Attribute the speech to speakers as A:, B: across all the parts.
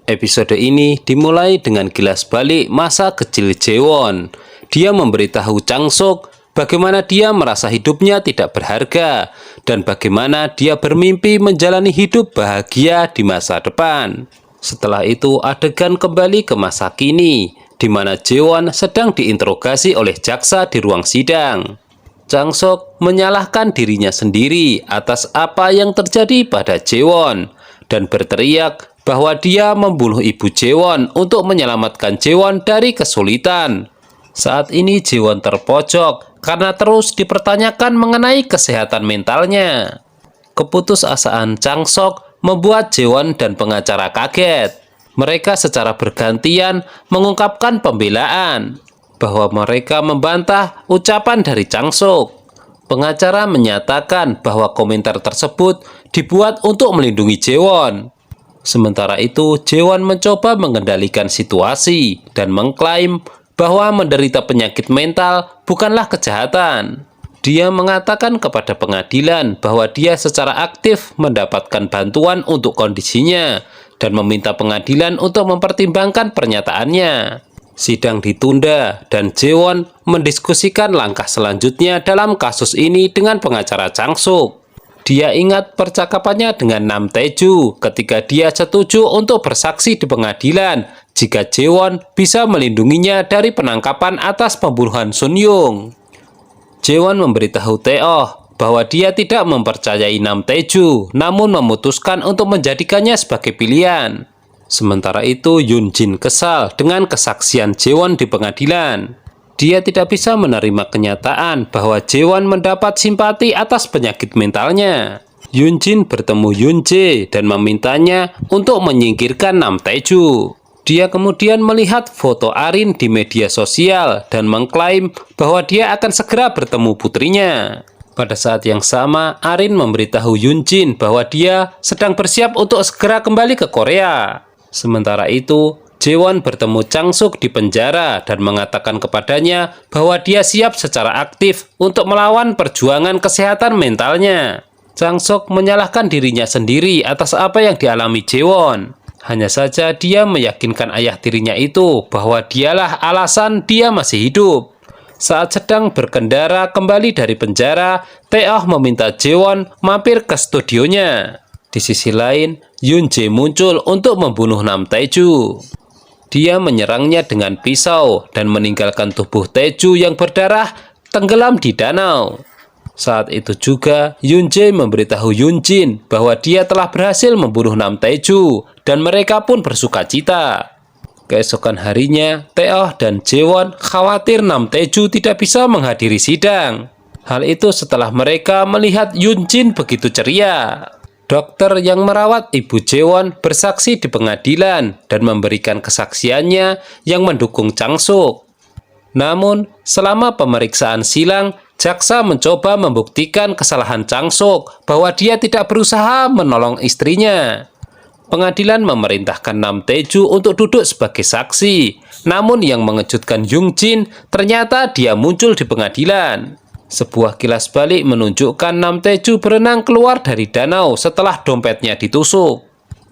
A: Episode ini dimulai dengan kilas balik masa kecil Jaewon. Dia memberitahu Changsuk bagaimana dia merasa hidupnya tidak berharga dan bagaimana dia bermimpi menjalani hidup bahagia di masa depan. Setelah itu adegan kembali ke masa kini, di mana Jaewon sedang diinterogasi oleh jaksa di ruang sidang. Changsuk menyalahkan dirinya sendiri atas apa yang terjadi pada Jaewon dan berteriak bahwa dia membunuh ibu Jaewon untuk menyelamatkan Jaewon dari kesulitan. Saat ini Jaewon terpojok karena terus dipertanyakan mengenai kesehatan mentalnya. Keputusasaan Changsuk membuat Jaewon dan pengacara kaget. Mereka secara bergantian mengungkapkan pembelaan bahwa mereka membantah ucapan dari Changsuk. Pengacara menyatakan bahwa komentar tersebut dibuat untuk melindungi Jaewon. Sementara itu, Jaewon mencoba mengendalikan situasi dan mengklaim bahwa menderita penyakit mental bukanlah kejahatan. Dia mengatakan kepada pengadilan bahwa dia secara aktif mendapatkan bantuan untuk kondisinya dan meminta pengadilan untuk mempertimbangkan pernyataannya. Sidang ditunda dan Jaewon mendiskusikan langkah selanjutnya dalam kasus ini dengan pengacara Changsuk. Dia ingat percakapannya dengan Nam Tae-ju ketika dia setuju untuk bersaksi di pengadilan jika Jaewon bisa melindunginya dari penangkapan atas pembunuhan Sun Yung. Jaewon memberitahu Tae-oh bahwa dia tidak mempercayai Nam Tae-ju, namun memutuskan untuk menjadikannya sebagai pilihan. Sementara itu, Yoon Jin kesal dengan kesaksian Jaewon di pengadilan. Dia tidak bisa menerima kenyataan bahwa Jaewon mendapat simpati atas penyakit mentalnya. Yoon Jin bertemu Yoon Jae dan memintanya untuk menyingkirkan Nam Tae-ju. Dia kemudian melihat foto Arin di media sosial dan mengklaim bahwa dia akan segera bertemu putrinya. Pada saat yang sama, Arin memberitahu Yoon Jin bahwa dia sedang bersiap untuk segera kembali ke Korea. Sementara itu, Jaewon bertemu Changsuk di penjara dan mengatakan kepadanya bahwa dia siap secara aktif untuk melawan perjuangan kesehatan mentalnya. Changsuk menyalahkan dirinya sendiri atas apa yang dialami Jaewon. Hanya saja dia meyakinkan ayah tirinya itu bahwa dialah alasan dia masih hidup. Saat sedang berkendara kembali dari penjara, Tae-oh meminta Jaewon mampir ke studionya. Di sisi lain, Yoon Jae muncul untuk membunuh Nam Tae-ju. Dia menyerangnya dengan pisau dan meninggalkan tubuh Tae-ju yang berdarah tenggelam di danau. Saat itu juga, Yoon Jae memberitahu Yoon Jin bahwa dia telah berhasil membunuh Nam Tae-ju dan mereka pun bersuka cita. Keesokan harinya, Tae-oh dan Jaewon khawatir Nam Tae-ju tidak bisa menghadiri sidang. Hal itu setelah mereka melihat Yoon Jin begitu ceria. Dokter yang merawat ibu Jaewon bersaksi di pengadilan dan memberikan kesaksiannya yang mendukung Changsuk. Namun, selama pemeriksaan silang, jaksa mencoba membuktikan kesalahan Changsuk bahwa dia tidak berusaha menolong istrinya. Pengadilan memerintahkan Nam Tae-ju untuk duduk sebagai saksi, namun yang mengejutkan Yoon Jin ternyata dia muncul di pengadilan. Sebuah kilas balik menunjukkan Nam Tae-ju berenang keluar dari danau setelah dompetnya ditusuk.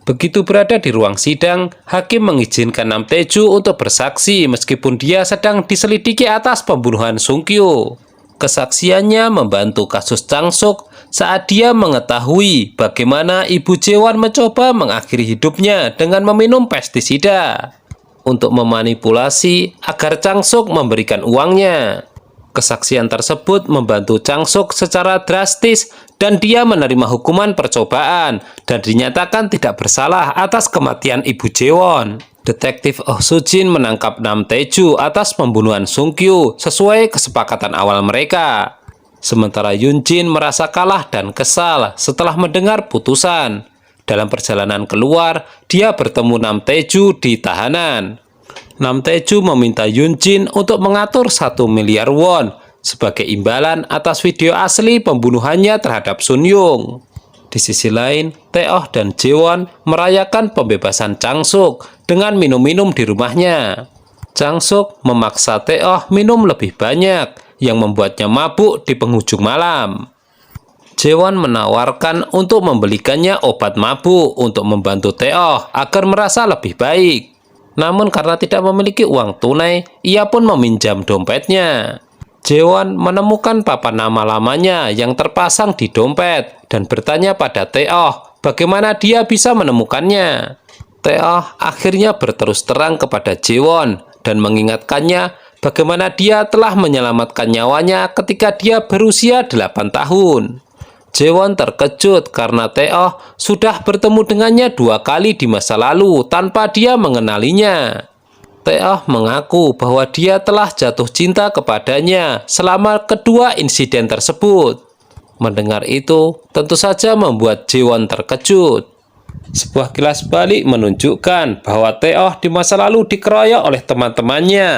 A: Begitu berada di ruang sidang, hakim mengizinkan Nam Tae-ju untuk bersaksi meskipun dia sedang diselidiki atas pembunuhan Sung Kyu. Kesaksiannya membantu kasus Changsuk saat dia mengetahui bagaimana ibu Jaewon mencoba mengakhiri hidupnya dengan meminum pestisida untuk memanipulasi agar Changsuk memberikan uangnya. Kesaksian tersebut membantu Changsuk secara drastis dan dia menerima hukuman percobaan dan dinyatakan tidak bersalah atas kematian ibu Jaewon. Detektif Oh Soo-jin menangkap Nam Tae-ju atas pembunuhan Sung Kyu sesuai kesepakatan awal mereka. Sementara Yoon Jin merasa kalah dan kesal setelah mendengar putusan. Dalam perjalanan keluar, dia bertemu Nam Tae-ju di tahanan. Nam Tae-ju meminta Yoon Jin untuk mengatur 1 miliar won sebagai imbalan atas video asli pembunuhannya terhadap Sun Yung. Di sisi lain, Tae-oh dan Jaewon merayakan pembebasan Changsuk dengan minum-minum di rumahnya. Changsuk memaksa Tae-oh minum lebih banyak yang membuatnya mabuk di penghujung malam. Jaewon menawarkan untuk membelikannya obat mabuk untuk membantu Tae-oh agar merasa lebih baik. Namun karena tidak memiliki uang tunai, ia pun meminjam dompetnya. Jaewon menemukan papan nama lamanya yang terpasang di dompet dan bertanya pada Tae-oh bagaimana dia bisa menemukannya. Tae-oh akhirnya berterus terang kepada Jaewon dan mengingatkannya bagaimana dia telah menyelamatkan nyawanya ketika dia berusia 8 tahun. Jaewon terkejut karena Tae-oh sudah bertemu dengannya 2 kali di masa lalu tanpa dia mengenalinya. Tae-oh mengaku bahwa dia telah jatuh cinta kepadanya selama kedua insiden tersebut. Mendengar itu tentu saja membuat Jaewon terkejut. Sebuah kilas balik menunjukkan bahwa Tae-oh di masa lalu dikeroyok oleh teman-temannya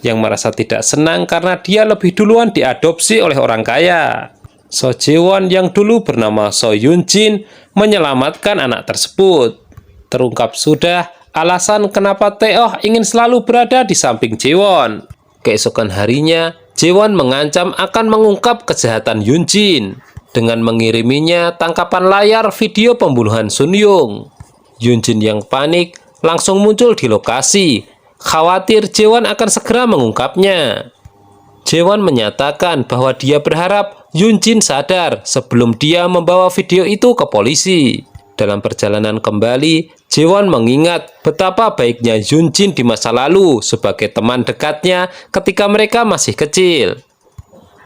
A: yang merasa tidak senang karena dia lebih duluan diadopsi oleh orang kaya. So Jaewon yang dulu bernama So Yoon Jin menyelamatkan anak tersebut. Terungkap sudah alasan kenapa Tae-oh ingin selalu berada di samping Jaewon. Keesokan harinya, Jaewon mengancam akan mengungkap kejahatan Yoon Jin dengan mengiriminya tangkapan layar video pembunuhan Sun Yung. Yoon Jin yang panik langsung muncul di lokasi, khawatir Jaewon akan segera mengungkapnya. Jaewon menyatakan bahwa dia berharap Yoon Jin sadar sebelum dia membawa video itu ke polisi. Dalam perjalanan kembali, Jaewon mengingat betapa baiknya Yoon Jin di masa lalu sebagai teman dekatnya ketika mereka masih kecil.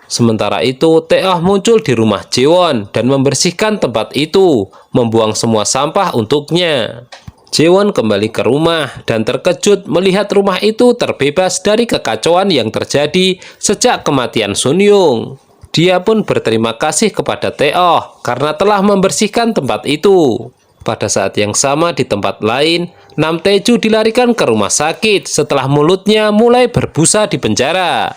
A: Sementara itu, Tae-oh muncul di rumah Jaewon dan membersihkan tempat itu, membuang semua sampah untuknya. Jaewon kembali ke rumah dan terkejut melihat rumah itu terbebas dari kekacauan yang terjadi sejak kematian Sun Yung. Dia pun berterima kasih kepada Tae-oh karena telah membersihkan tempat itu. Pada saat yang sama di tempat lain, Nam Tae-ju dilarikan ke rumah sakit setelah mulutnya mulai berbusa di penjara.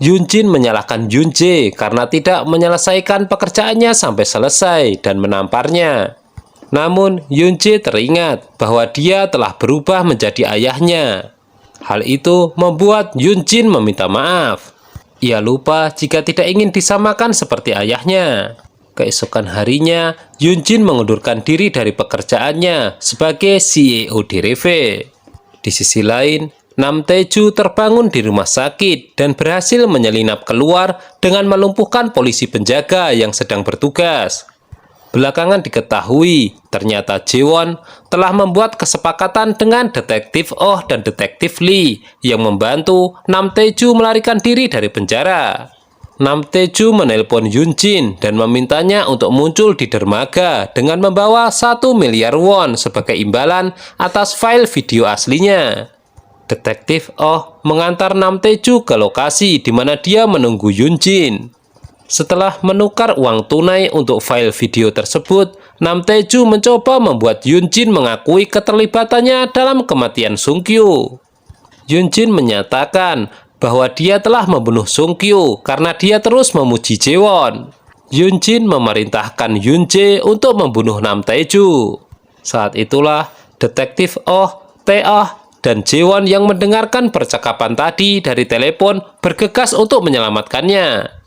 A: Yoon Jin menyalahkan Yoon Jae karena tidak menyelesaikan pekerjaannya sampai selesai dan menamparnya. Namun Yoon Jae teringat bahwa dia telah berubah menjadi ayahnya. Hal itu membuat Yoon Jin meminta maaf. Ia lupa jika tidak ingin disamakan seperti ayahnya. Keesokan harinya, Yoon Jin mengundurkan diri dari pekerjaannya sebagai CEO di Reve. Di sisi lain, Nam Tae-ju terbangun di rumah sakit dan berhasil menyelinap keluar dengan melumpuhkan polisi penjaga yang sedang bertugas. Belakangan diketahui, ternyata Jaewon telah membuat kesepakatan dengan Detektif Oh dan Detektif Lee yang membantu Nam Tae-ju melarikan diri dari penjara. Nam Tae-ju menelpon Yoon Jin dan memintanya untuk muncul di dermaga dengan membawa 1 miliar won sebagai imbalan atas file video aslinya. Detektif Oh mengantar Nam Tae-ju ke lokasi di mana dia menunggu Yoon Jin. Setelah menukar uang tunai untuk file video tersebut, Nam Tae-ju mencoba membuat Yoon Jin mengakui keterlibatannya dalam kematian Sung Kyu. Yoon Jin menyatakan bahwa dia telah membunuh Sung Kyu karena dia terus memuji Jaewon. Yoon Jin memerintahkan Yoon Jae untuk membunuh Nam Tae-ju. Saat itulah Detektif Oh, Tae-oh, dan Jaewon yang mendengarkan percakapan tadi dari telepon bergegas untuk menyelamatkannya.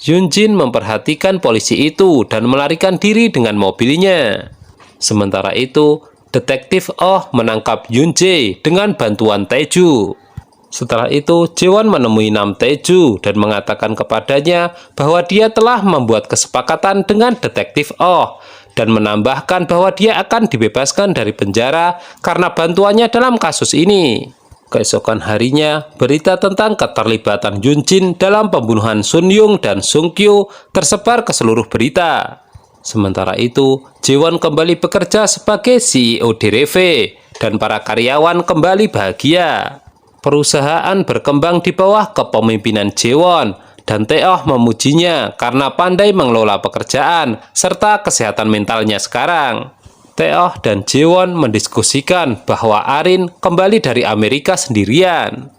A: Yoon Jin memperhatikan polisi itu dan melarikan diri dengan mobilnya. Sementara itu, Detektif Oh menangkap Yoon Jae dengan bantuan Tae-ju. Setelah itu, Jaewon menemui Nam Tae-ju dan mengatakan kepadanya bahwa dia telah membuat kesepakatan dengan Detektif Oh dan menambahkan bahwa dia akan dibebaskan dari penjara karena bantuannya dalam kasus ini. Keesokan harinya, berita tentang keterlibatan Yoon Jin dalam pembunuhan Sun Yung dan Sung Kyu tersebar ke seluruh berita. Sementara itu, Jaewon kembali bekerja sebagai CEO di Reve dan para karyawan kembali bahagia. Perusahaan berkembang di bawah kepemimpinan Jaewon dan Tae-oh memujinya karena pandai mengelola pekerjaan serta kesehatan mentalnya sekarang. Tae-oh dan Jaewon mendiskusikan bahwa Arin kembali dari Amerika sendirian.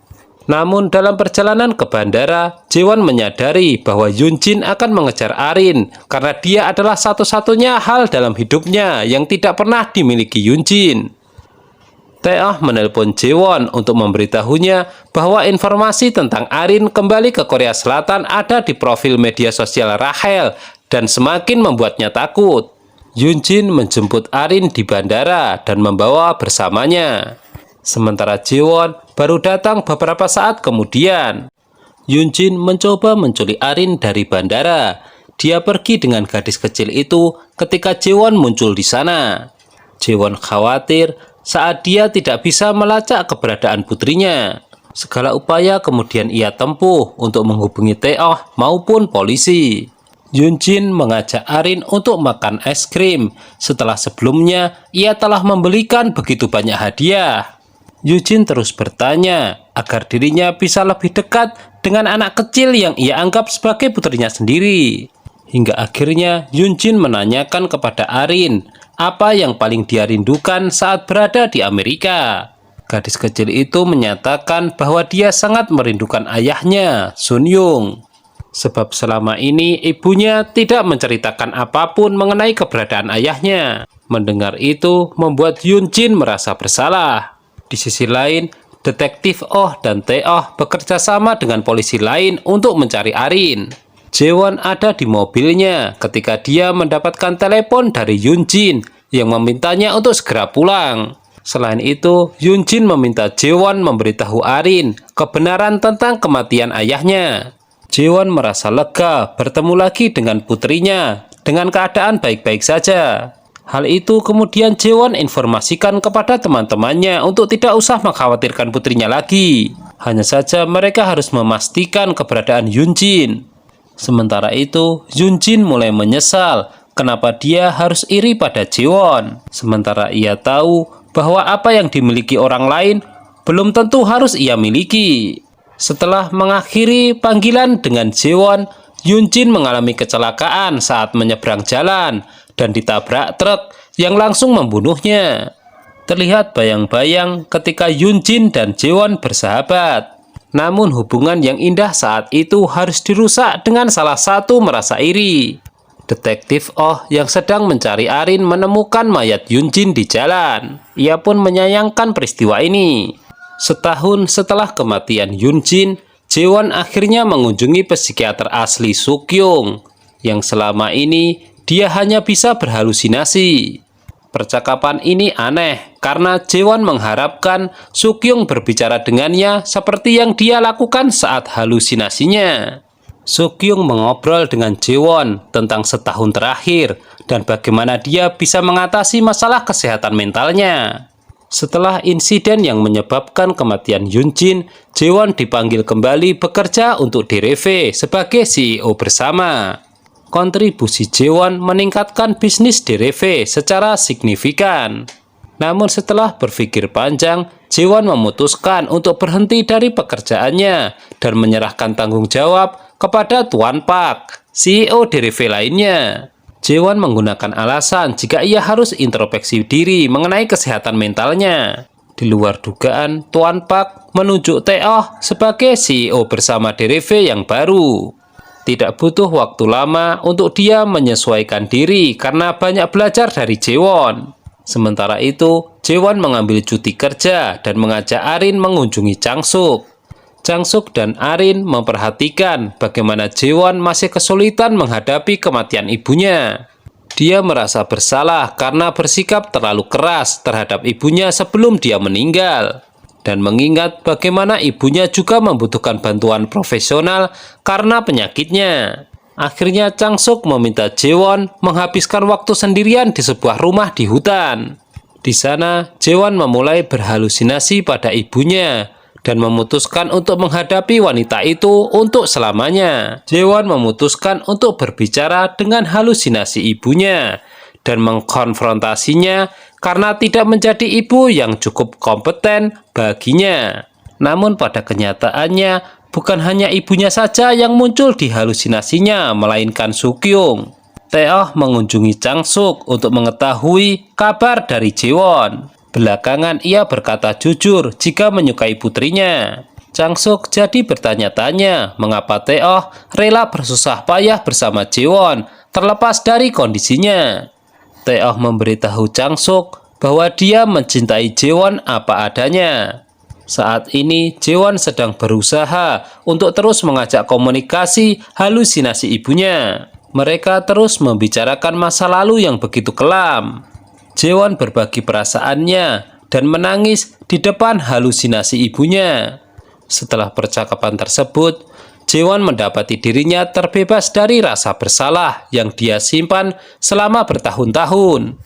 A: Namun dalam perjalanan ke bandara, Jaewon menyadari bahwa Yoon Jin akan mengejar Arin karena dia adalah satu-satunya hal dalam hidupnya yang tidak pernah dimiliki Yoon Jin. Tae-oh menelpon Jaewon untuk memberitahunya bahwa informasi tentang Arin kembali ke Korea Selatan ada di profil media sosial Rachel dan semakin membuatnya takut. Yunjin menjemput Arin di bandara dan membawa bersamanya. Sementara Jaewon baru datang beberapa saat kemudian. Yunjin mencoba menculik Arin dari bandara. Dia pergi dengan gadis kecil itu ketika Jaewon muncul di sana. Jaewon khawatir saat dia tidak bisa melacak keberadaan putrinya. Segala upaya kemudian ia tempuh untuk menghubungi Tae-oh maupun polisi. Yunjin mengajak Arin untuk makan es krim setelah sebelumnya ia telah membelikan begitu banyak hadiah. Yunjin terus bertanya agar dirinya bisa lebih dekat dengan anak kecil yang ia anggap sebagai putrinya sendiri. Hingga akhirnya Yunjin menanyakan kepada Arin apa yang paling dia rindukan saat berada di Amerika. Gadis kecil itu menyatakan bahwa dia sangat merindukan ayahnya, Sun Yung. Sebab selama ini ibunya tidak menceritakan apapun mengenai keberadaan ayahnya. Mendengar itu membuat Yunjin merasa bersalah. Di sisi lain, detektif Oh dan Tae-oh bekerja sama dengan polisi lain untuk mencari Arin. Jaewon ada di mobilnya ketika dia mendapatkan telepon dari Yunjin yang memintanya untuk segera pulang. Selain itu, Yunjin meminta Jaewon memberitahu Arin kebenaran tentang kematian ayahnya. Jaewon merasa lega bertemu lagi dengan putrinya dengan keadaan baik-baik saja. Hal itu kemudian Jaewon informasikan kepada teman-temannya untuk tidak usah mengkhawatirkan putrinya lagi. Hanya saja mereka harus memastikan keberadaan Yunjin. Sementara itu, Yunjin mulai menyesal kenapa dia harus iri pada Jaewon. Sementara ia tahu bahwa apa yang dimiliki orang lain belum tentu harus ia miliki. Setelah mengakhiri panggilan dengan Jaewon, Yunjin mengalami kecelakaan saat menyeberang jalan dan ditabrak truk yang langsung membunuhnya. Terlihat bayang-bayang ketika Yunjin dan Jaewon bersahabat. Namun hubungan yang indah saat itu harus dirusak dengan salah satu merasa iri. Detektif Oh yang sedang mencari Arin menemukan mayat Yunjin di jalan. Ia pun menyayangkan peristiwa ini. Setahun setelah kematian Yunjin, Jaewon akhirnya mengunjungi psikiater asli Sukyung, yang selama ini dia hanya bisa berhalusinasi. Percakapan ini aneh karena Jaewon mengharapkan Sukyung berbicara dengannya seperti yang dia lakukan saat halusinasinya. Sukyung mengobrol dengan Jaewon tentang setahun terakhir dan bagaimana dia bisa mengatasi masalah kesehatan mentalnya. Setelah insiden yang menyebabkan kematian Yunjin, Jaewon dipanggil kembali bekerja untuk DRV sebagai CEO bersama. Kontribusi Jaewon meningkatkan bisnis DRV secara signifikan. Namun setelah berpikir panjang, Jaewon memutuskan untuk berhenti dari pekerjaannya dan menyerahkan tanggung jawab kepada Tuan Park, CEO DRV lainnya. Jaewon menggunakan alasan jika ia harus introspeksi diri mengenai kesehatan mentalnya. Di luar dugaan, Tuan Park menunjuk Tae-oh sebagai CEO bersama DRV yang baru. Tidak butuh waktu lama untuk dia menyesuaikan diri karena banyak belajar dari Jaewon. Sementara itu, Jaewon mengambil cuti kerja dan mengajak Arin mengunjungi Changsuk. Changsuk dan Arin memperhatikan bagaimana Jaewon masih kesulitan menghadapi kematian ibunya. Dia merasa bersalah karena bersikap terlalu keras terhadap ibunya sebelum dia meninggal. Dan mengingat bagaimana ibunya juga membutuhkan bantuan profesional karena penyakitnya. Akhirnya Changsuk meminta Jaewon menghabiskan waktu sendirian di sebuah rumah di hutan. Di sana, Jaewon memulai berhalusinasi pada ibunya dan memutuskan untuk menghadapi wanita itu untuk selamanya. Jaewon memutuskan untuk berbicara dengan halusinasi ibunya dan mengkonfrontasinya karena tidak menjadi ibu yang cukup kompeten baginya. Namun pada kenyataannya, bukan hanya ibunya saja yang muncul di halusinasinya, melainkan Sukyung. Tae-oh mengunjungi Changsuk untuk mengetahui kabar dari Jaewon. Belakangan ia berkata jujur jika menyukai putrinya. Changsuk jadi bertanya-tanya mengapa Tae-oh rela bersusah payah bersama Jaewon terlepas dari kondisinya. Tae-oh memberitahu Changsuk bahwa dia mencintai Jaewon apa adanya. Saat ini Jaewon sedang berusaha untuk terus mengajak komunikasi halusinasi ibunya. Mereka terus membicarakan masa lalu yang begitu kelam. Jaewon berbagi perasaannya dan menangis di depan halusinasi ibunya. Setelah percakapan tersebut, Jaewon mendapati dirinya terbebas dari rasa bersalah yang dia simpan selama bertahun-tahun.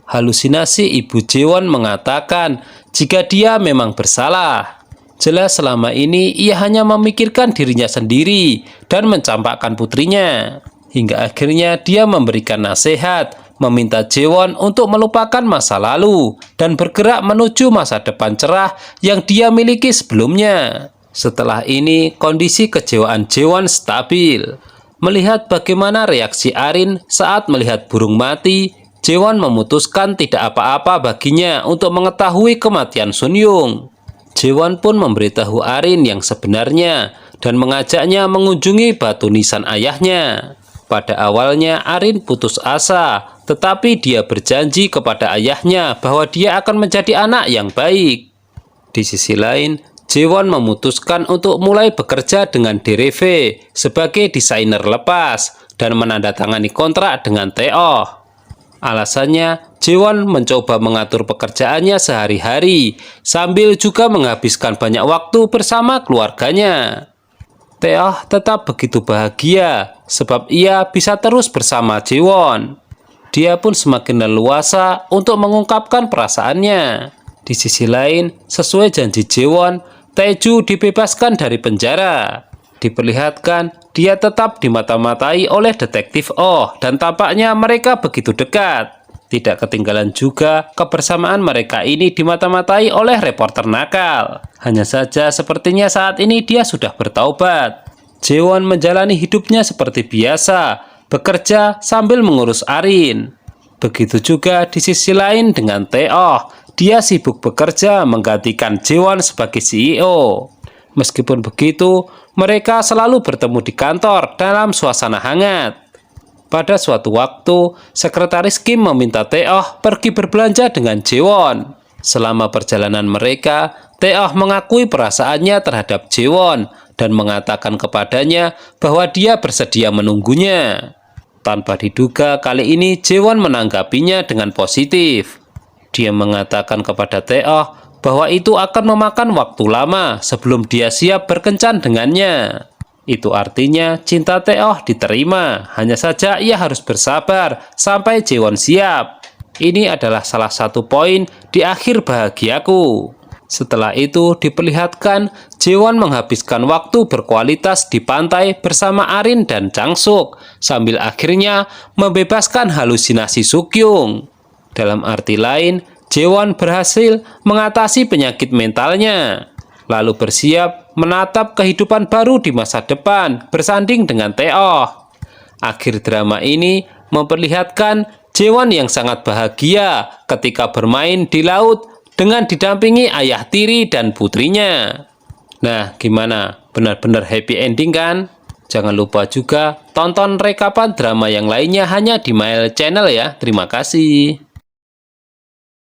A: Halusinasi ibu Jaewon mengatakan jika dia memang bersalah. Jelas selama ini ia hanya memikirkan dirinya sendiri dan mencampakkan putrinya. Hingga akhirnya dia memberikan nasihat, meminta Jaewon untuk melupakan masa lalu dan bergerak menuju masa depan cerah yang dia miliki sebelumnya. Setelah ini, kondisi kejiwaan Jaewon stabil. Melihat bagaimana reaksi Arin saat melihat burung mati, Jaewon memutuskan tidak apa-apa baginya untuk mengetahui kematian Sun Yung. Jaewon pun memberitahu Arin yang sebenarnya dan mengajaknya mengunjungi batu nisan ayahnya. Pada awalnya Arin putus asa, tetapi dia berjanji kepada ayahnya bahwa dia akan menjadi anak yang baik. Di sisi lain, Jaewon memutuskan untuk mulai bekerja dengan DRV sebagai desainer lepas dan menandatangani kontrak dengan Taeoh. Alasannya, Jaewon mencoba mengatur pekerjaannya sehari-hari sambil juga menghabiskan banyak waktu bersama keluarganya. Taeoh tetap begitu bahagia sebab ia bisa terus bersama Jaewon. Dia pun semakin leluasa untuk mengungkapkan perasaannya. Di sisi lain, sesuai janji Jaewon, Taeju dibebaskan dari penjara. Diperlihatkan dia tetap dimata-matai oleh detektif Oh dan tampaknya mereka begitu dekat. Tidak ketinggalan juga kebersamaan mereka ini dimata-matai oleh reporter nakal. Hanya saja sepertinya saat ini dia sudah bertaubat. Jaewon menjalani hidupnya seperti biasa, bekerja sambil mengurus Arin. Begitu juga di sisi lain dengan Taeoh, dia sibuk bekerja menggantikan Jaewon sebagai CEO. Meskipun begitu, mereka selalu bertemu di kantor dalam suasana hangat. Pada suatu waktu, sekretaris Kim meminta Taeoh pergi berbelanja dengan Jaewon. Selama perjalanan mereka, Taeoh mengakui perasaannya terhadap Jaewon dan mengatakan kepadanya bahwa dia bersedia menunggunya. Tanpa diduga, kali ini Jaewon menanggapinya dengan positif. Dia mengatakan kepada Taeoh bahwa itu akan memakan waktu lama sebelum dia siap berkencan dengannya. Itu artinya cinta Taeoh diterima, hanya saja ia harus bersabar sampai Jaewon siap. Ini adalah salah satu poin di akhir bahagiaku. Setelah itu diperlihatkan Jaewon menghabiskan waktu berkualitas di pantai bersama Arin dan Changsuk sambil akhirnya membebaskan halusinasi Sukyung. Dalam arti lain, Jaewon berhasil mengatasi penyakit mentalnya, lalu bersiap menatap kehidupan baru di masa depan bersanding dengan Taeoh. Akhir drama ini memperlihatkan Jaewon yang sangat bahagia ketika bermain di laut dengan didampingi ayah tiri dan putrinya. Nah, gimana? Benar-benar happy ending kan? Jangan lupa juga tonton rekapan drama yang lainnya hanya di Mail Channel ya. Terima kasih.